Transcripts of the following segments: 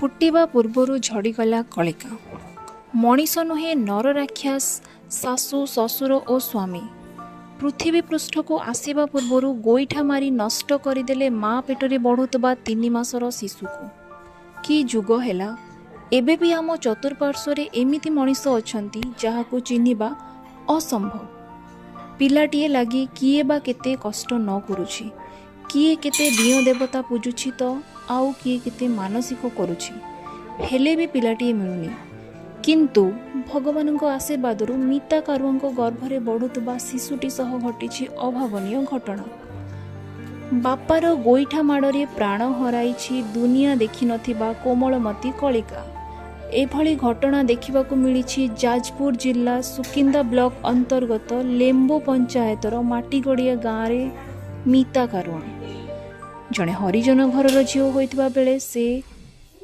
फुटिबा पूर्वरु झड़ीगला कलिका। मनीष नुहे नर राक्षस सासु ससुर और स्वामी। पृथ्वी पृष्ठ को आसवा पूर्व गोईठा मारी नष्ट करदेले माँ पेटरे बढ़ुवा 3 मासर शिशु को। कि जुग हैला एबे भी आम चतुर्पार्श्वरे एमिति मनीष अछंती जहाकू चिन्हिबा असंभव। पिलाटीए लगी किए बा केते कष्ट न करुछि, किए केते दियो देवता पूजुछि तो आउ किए केते मानसिक करुछि, हेले भी पिलाटीए मिलुनी। किंतु भगवान आशीर्वाद मीता कारुओं गर्भरे बढ़ुवा शिशुटी सह घटी अभावनीय घटना। बापार गोईठा माड़े प्राण हराई दुनिया देखि नथिबा कोमलमती कलिका। एभली घटना देखा मिली जाजपुर जिला सुकिंदा ब्लॉक अंतर्गत लेम्बो पंचायतर माटीगड़िया गाँव में मीता कारुआ जड़े हरिजन घर झील होता बेले से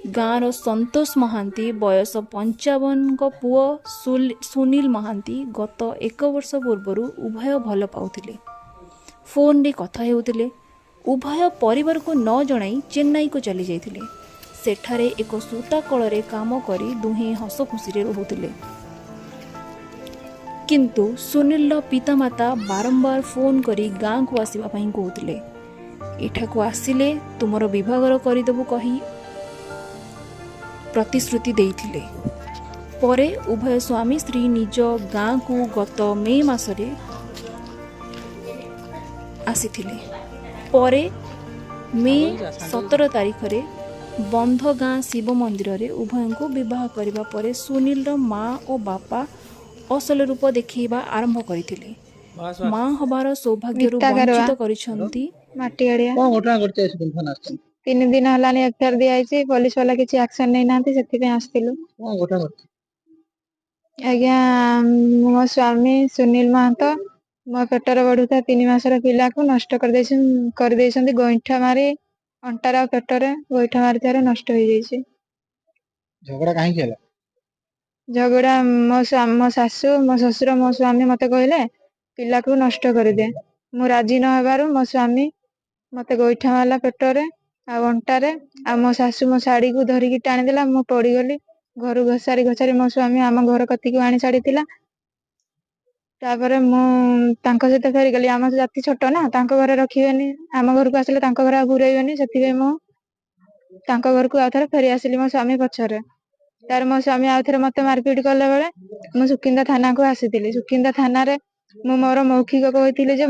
गाँवर संतोष महांती बयस 55 पुओ सुनील महांती गत 1 वर्ष पूर्व उभय भल पाउथिले, फोन रे कथा हेउथिले। उभय परिवार को न जणाई चेन्नई को चली जाइथिले। सेठारे एक सूता कଳରେ काम करी दुहें हस खुशी रोहुथिले। किंतु सुनील पितामाता बारंबार फोन करी गाँ को आसवा कहते एठाକୁ आसिले तुमर विभागर करदेबु कही प्रतिश्रुति देइथिले। परे उभय स्वामी स्त्री निज गाँ को गत मे मासरे आसीथिले। परे मे 17 तारिख रे बंध गाँ शिव मंदिर रे उभय को विवाह करबा परे सुनील माँ और बापा असल रूप देखा आरंभ करथिले। माँ हबार सौभाग्य वंचित करिसंती। 3 दिन हलानी एफआईआर दिया पुलिस वाला किसी एक्शन नहीं नांती से आसलु। आज्ञा मो स्वामी सुनील महतो मो पेटर बढ़ुता 3 मासर पिला को नष्ट कर गोईठा मारी अंटार पेटरे गोईठा मारी थारे नष्ट हो जाइए। झगड़ा कहीं केला? झगड़ा मो सासू मो ससुर मो स्वामी मते कहले पिला को नष्ट कर दे। मु राजी न हेबारु मो स्वामी मते गोईठा मारला पेटरे आ अंटारे आ मो सासू मो साड़ी को धरिकी टाणी देला। मु पड़ी गली घर घोसारी घोसारी मो स्वामी आम घर कति को आनी छाड़ी तापर मु सहित फेरी गली। आम जाति छोट ना घर रखिबेनी, आम घर को आसिले घर घूरेबेनी, से मु घर को आउ थे फेरी आसिली मो स्वामी पछरे। तार मो स्वामी आउ थे मत मारपीट कला बेले मु सुकिंदा थाना को आसी। सुकिंदा थाना रे मु मोर मौखिक कहती